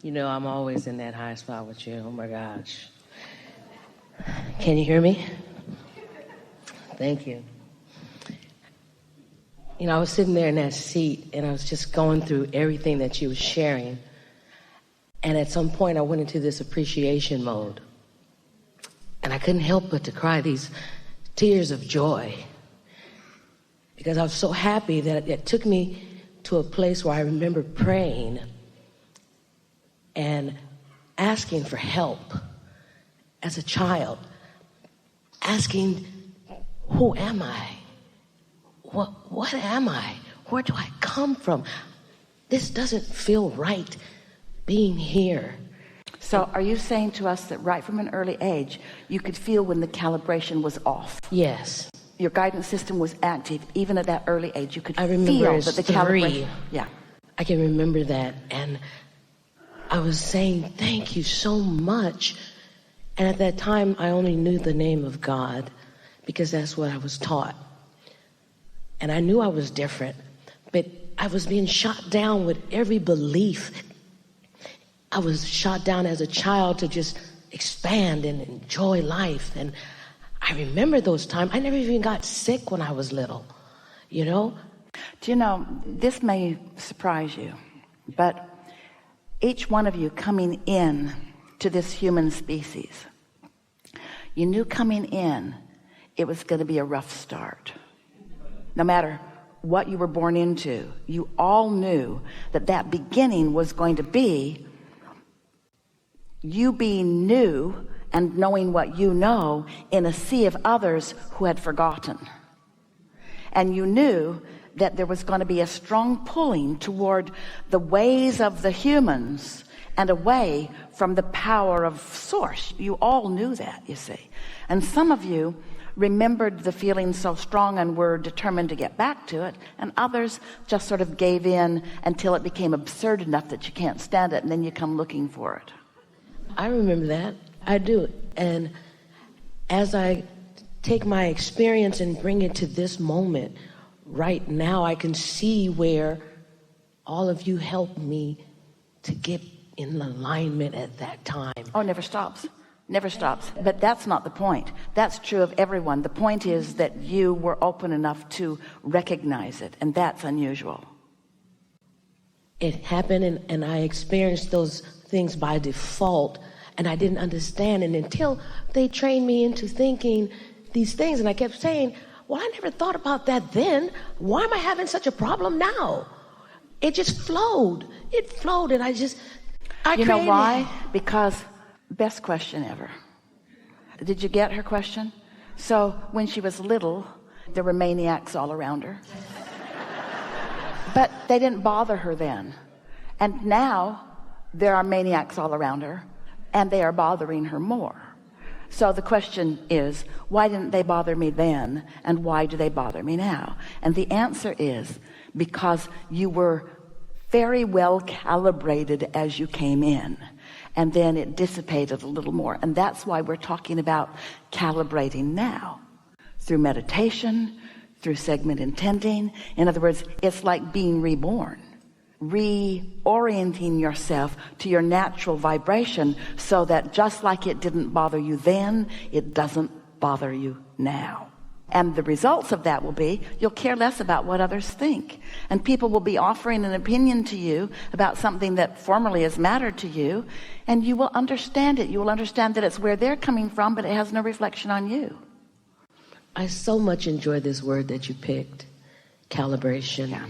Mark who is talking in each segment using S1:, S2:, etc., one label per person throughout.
S1: You know, I'm always in that high spot with you. Oh, my gosh. Can you hear me? Thank you. You know, I was sitting there in that seat, and I was just going through everything that you were sharing. And at some point, I went into this appreciation mode. And I couldn't help but to cry these tears of joy. Because I was so happy that it took me to a place where I remember praying and asking for help as a child, asking, who am I? What am I? Where do I come from? This doesn't feel right being here.
S2: So are you saying to us that right from an early age, you could feel when the calibration was off?
S1: Yes.
S2: Your guidance system was active even at that early age. You could
S1: I remember
S2: feel
S1: as
S2: that the
S1: 3.
S2: calibration. Yeah.
S1: I can remember that. And I was saying, thank you so much. And at that time, I only knew the name of God because that's what I was taught. And I knew I was different, but I was being shot down with every belief. I was shot down as a child to just expand and enjoy life. And I remember those times. I never even got sick when I was little, you know?
S2: Do you know, this may surprise you, but each one of you coming in to this human species, you knew coming in it was going to be a rough start. No matter what you were born into, you all knew that that beginning was going to be you being new and knowing what you know in a sea of others who had forgotten. And you knew that there was going to be a strong pulling toward the ways of the humans and away from the power of source. You all knew that, you see. And some of you remembered the feeling so strong and were determined to get back to it, and others just sort of gave in until it became absurd enough that you can't stand it, and then you come looking for it.
S1: I remember that. I do. And as I take my experience and bring it to this moment, right now I can see where all of you helped me to get in alignment at that time.
S2: Oh, it never stops. Never stops. But that's not the point. That's true of everyone. The point is that you were open enough to recognize it, and that's unusual.
S1: It happened, and I experienced those things by default, and I didn't understand. And until they trained me into thinking these things, and I kept saying, well, I never thought about that then. Why am I having such a problem now? It just flowed. It flowed, and I
S2: You know why? Because best question ever. Did you get her question? So when she was little, there were maniacs all around her. But they didn't bother her then. And now there are maniacs all around her, and they are bothering her more. So the question is, why didn't they bother me then, and why do they bother me now? And the answer is because you were very well calibrated as you came in, and then it dissipated a little more. And that's why we're talking about calibrating now through meditation, through segment intending. In other words, it's like being reborn, reorienting yourself to your natural vibration so that just like it didn't bother you then, it doesn't bother you now. And the results of that will be you'll care less about what others think, and people will be offering an opinion to you about something that formerly has mattered to you, and you will understand it. You will understand that it's where they're coming from, but it has no reflection on you.
S1: I so much enjoy this word that you picked, calibration.
S2: Yeah.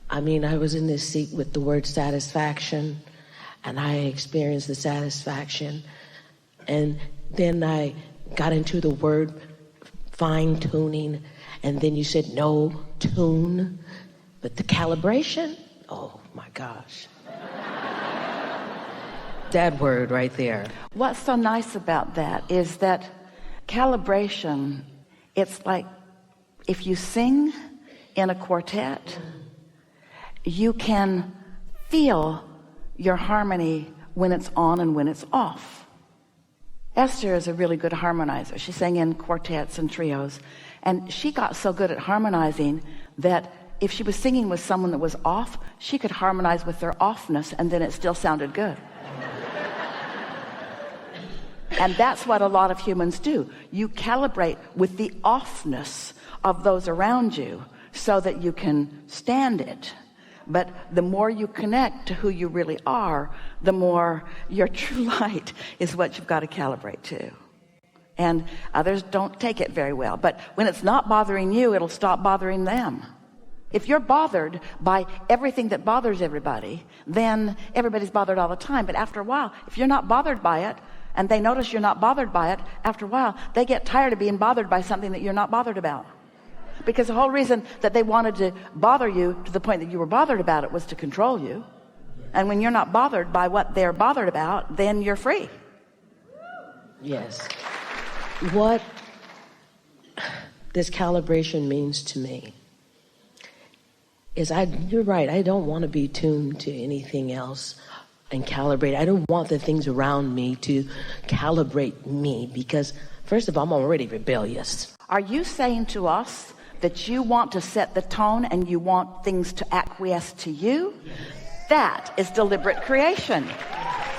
S1: I mean, I was in this seat with the word satisfaction, and I experienced the satisfaction, and then I got into the word fine-tuning, and then you said no tune, but the calibration, oh my gosh. That word right there.
S2: What's so nice about that is that calibration, it's like if you sing in a quartet, you can feel your harmony when it's on and when it's off. Esther is a really good harmonizer. She sang in quartets and trios, and she got so good at harmonizing that if she was singing with someone that was off, she could harmonize with their offness and then it still sounded good. And that's what a lot of humans do. You calibrate with the offness of those around you so that you can stand it. But the more you connect to who you really are, the more your true light is what you've got to calibrate to. And others don't take it very well. But when it's not bothering you, it'll stop bothering them. If you're bothered by everything that bothers everybody, then everybody's bothered all the time. But after a while, if you're not bothered by it, and they notice you're not bothered by it, after a while, they get tired of being bothered by something that you're not bothered about. Because the whole reason that they wanted to bother you to the point that you were bothered about it was to control you. And when you're not bothered by what they're bothered about, then you're free.
S1: Yes. What this calibration means to me is you're right, I don't want to be tuned to anything else and calibrate. I don't want the things around me to calibrate me because, first of all, I'm already rebellious.
S2: Are you saying to us that you want to set the tone and you want things to acquiesce to you? That is deliberate creation.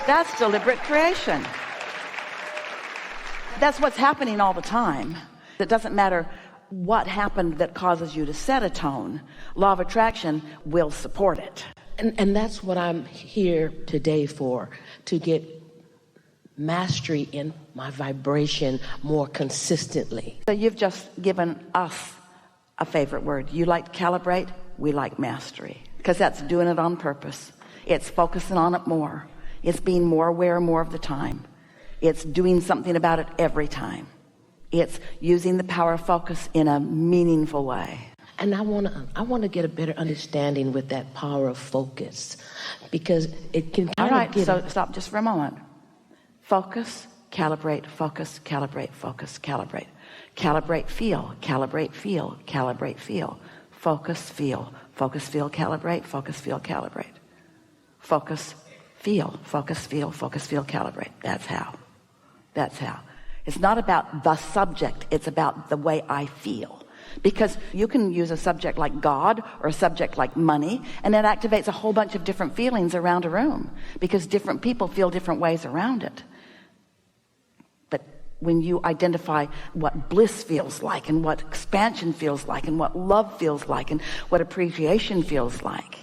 S2: That's deliberate creation. That's what's happening all the time. It doesn't matter what happened that causes you to set a tone. Law of attraction will support it.
S1: And that's what I'm here today for, to get mastery in my vibration more consistently.
S2: So you've just given us a favorite word. You like calibrate, we like mastery. Because that's doing it on purpose. It's focusing on it more. It's being more aware more of the time. It's doing something about it every time. It's using the power of focus in a meaningful way.
S1: And I want to get a better understanding with that power of focus, because it can kind
S2: of get... All right, so stop just for a moment. Focus, calibrate, focus, calibrate, focus, calibrate. Calibrate, feel, calibrate, feel, calibrate, feel. Focus, feel, calibrate, focus, feel, calibrate. Focus, feel, calibrate. That's how. It's not about the subject, it's about the way I feel. Because you can use a subject like God or a subject like money, and it activates a whole bunch of different feelings around a room, because different people feel different ways around it. But when you identify what bliss feels like, and what expansion feels like, and what love feels like, and what appreciation feels like,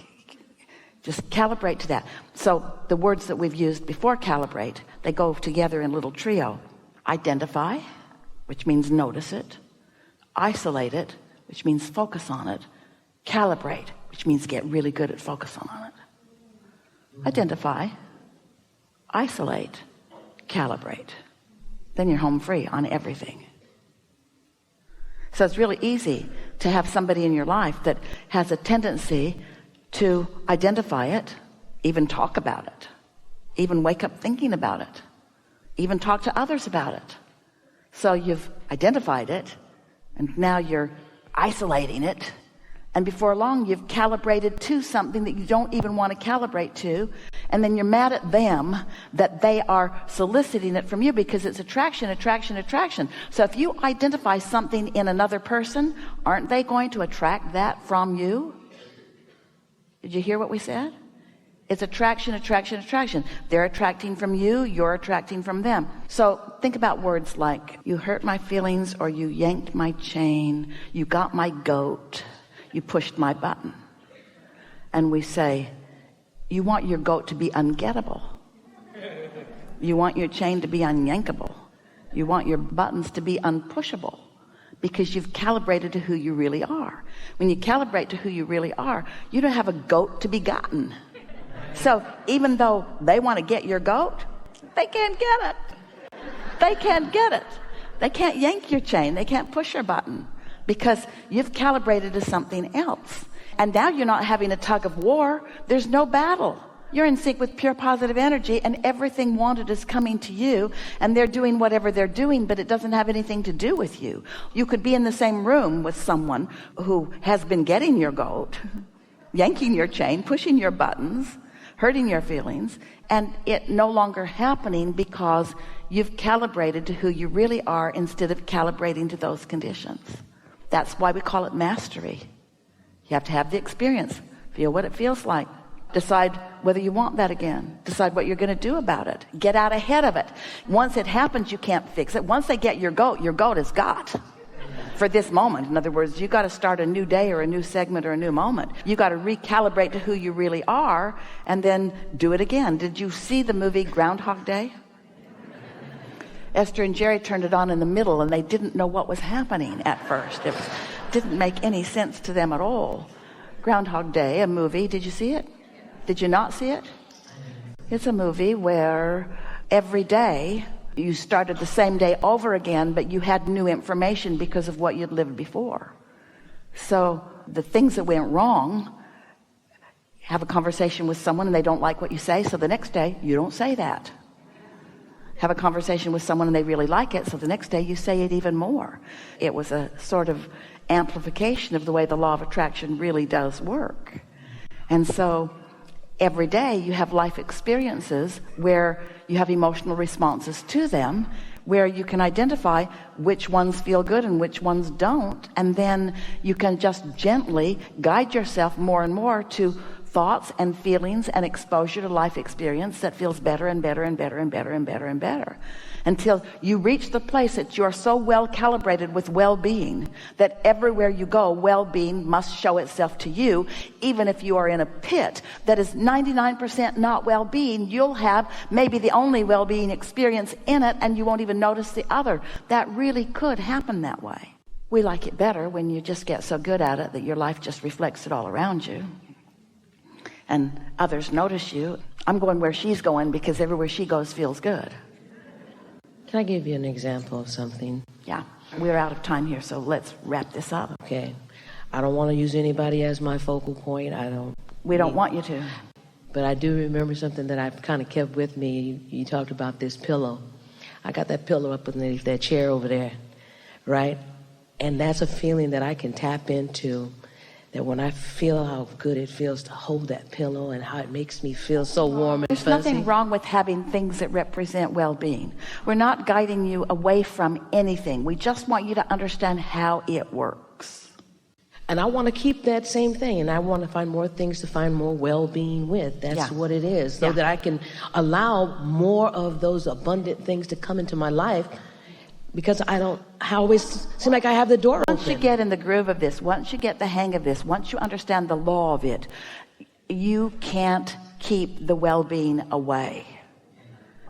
S2: just calibrate to that. So the words that we've used before calibrate, they go together in a little trio. Identify, which means notice it. Isolate it, which means focus on it. Calibrate, which means get really good at focusing on it. Identify, isolate, calibrate. Then you're home free on everything. So it's really easy to have somebody in your life that has a tendency to identify it, even talk about it, even wake up thinking about it, even talk to others about it. So you've identified it, and now you're isolating it, and before long you've calibrated to something that you don't even want to calibrate to, and then you're mad at them that they are soliciting it from you, because it's attraction. So if you identify something in another person, aren't they going to attract that from you? Did you hear what we said? It's attraction. They're attracting from you, you're attracting from them. So think about words like, you hurt my feelings, or you yanked my chain, you got my goat, you pushed my button. And we say, you want your goat to be ungettable. You want your chain to be unyankable. You want your buttons to be unpushable, because you've calibrated to who you really are. When you calibrate to who you really are, you don't have a goat to be gotten. So even though they want to get your goat, they can't get it. They can't yank your chain. They can't push your button, because you've calibrated to something else. And now you're not having a tug of war. There's no battle. You're in sync with pure positive energy, and everything wanted is coming to you, and they're doing whatever they're doing, but it doesn't have anything to do with you. You could be in the same room with someone who has been getting your goat, yanking your chain, pushing your buttons, hurting your feelings, and it no longer happening because you've calibrated to who you really are instead of calibrating to those conditions. That's why we call it mastery. You have to have the experience, feel what it feels like, decide whether you want that again, decide what you're going to do about it, get out ahead of it. Once it happens, you can't fix it. Once they get your goat is got for this moment. In other words, you got to start a new day or a new segment or a new moment. You got to recalibrate to who you really are and then do it again. Did you see the movie Groundhog Day? Esther and Jerry turned it on in the middle and they didn't know what was happening at first. Didn't make any sense to them at all. Groundhog Day, a movie. Did you see it? Did you not see it? It's a movie where every day you started the same day over again, but you had new information because of what you'd lived before. So the things that went wrong, have a conversation with someone and they don't like what you say, so the next day you don't say that. Have a conversation with someone and they really like it, so the next day you say it even more. It was a sort of amplification of the way the law of attraction really does work. And so every day you have life experiences where you have emotional responses to them, where you can identify which ones feel good and which ones don't, and then you can just gently guide yourself more and more to thoughts and feelings and exposure to life experience that feels better and better and better and better and better and better, until you reach the place that you're so well calibrated with well-being that everywhere you go, well-being must show itself to you. Even if you are in a pit that is 99% not well-being, you'll have maybe the only well-being experience in it, and you won't even notice the other. That really could happen that way. We like it better when you just get so good at it that your life just reflects it all around you, and others notice you. I'm going where she's going because everywhere she goes feels good.
S1: Can I give you an example of something?
S2: Yeah, we're out of time here, so let's wrap this up.
S1: Okay. I don't want to use anybody as my focal point.
S2: We don't want you to.
S1: But I do remember something that I've kind of kept with me. You talked about this pillow. I got that pillow up underneath that chair over there, right? And that's a feeling that I can tap into, that when I feel how good it feels to hold that pillow and how it makes me feel so warm and
S2: There's
S1: fuzzy.
S2: nothing wrong with having things that represent well-being. We're not guiding you away from anything. We just want you to understand how it works.
S1: And I want to keep that same thing, and I want to find more things to find more well-being with. That's what it is, so that I can allow more of those abundant things to come into my life, because I always seem like I have the door open.
S2: Once you get in the groove of this, once you get the hang of this, once you understand the law of it, you can't keep the well-being away.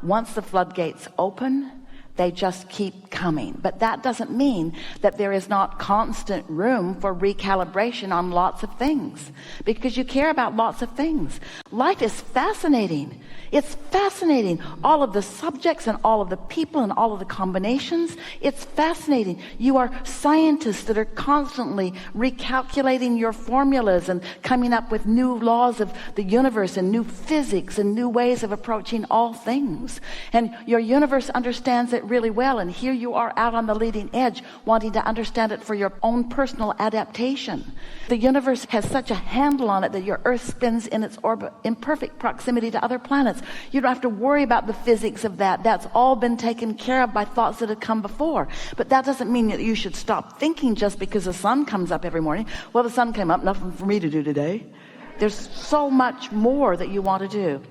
S2: Once the floodgates open, they just keep coming. But that doesn't mean that there is not constant room for recalibration on lots of things, because you care about lots of things. Life is fascinating. It's fascinating. All of the subjects and all of the people and all of the combinations. It's fascinating. You are scientists that are constantly recalculating your formulas and coming up with new laws of the universe and new physics and new ways of approaching all things. And your universe understands it really well. And here you are out on the leading edge, wanting to understand it for your own personal adaptation. The universe has such a handle on it that your Earth spins in its orbit in perfect proximity to other planets. You don't have to worry about the physics of that. That's all been taken care of by thoughts that have come before. But that doesn't mean that you should stop thinking just because the sun comes up every morning. Well, the sun came up, nothing for me to do today. There's so much more that you want to do.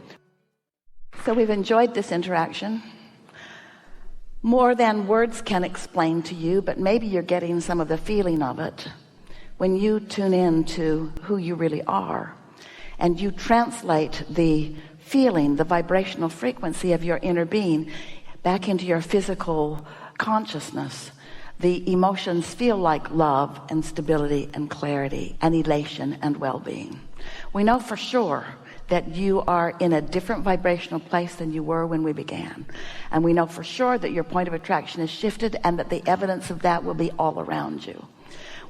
S2: So we've enjoyed this interaction. More than words can explain to you, but maybe you're getting some of the feeling of it when you tune in to who you really are, and you translate the feeling, the vibrational frequency of your inner being back into your physical consciousness. The emotions feel like love and stability and clarity and elation and well-being. We know for sure that you are in a different vibrational place than you were when we began. And we know for sure that your point of attraction has shifted, and that the evidence of that will be all around you.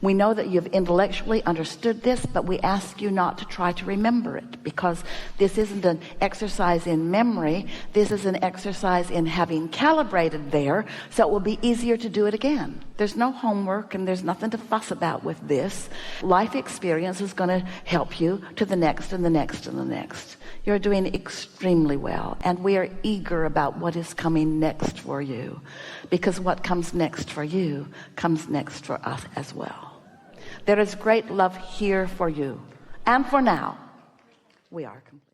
S2: We know that you've intellectually understood this, but we ask you not to try to remember it, because this isn't an exercise in memory. This is an exercise in having calibrated there, so it will be easier to do it again. There's no homework and there's nothing to fuss about with this. Life experience is going to help you to the next and the next and the next. You're doing extremely well, and we are eager about what is coming next for you, because what comes next for you comes next for us as well. There is great love here for you. And for now, we are complete.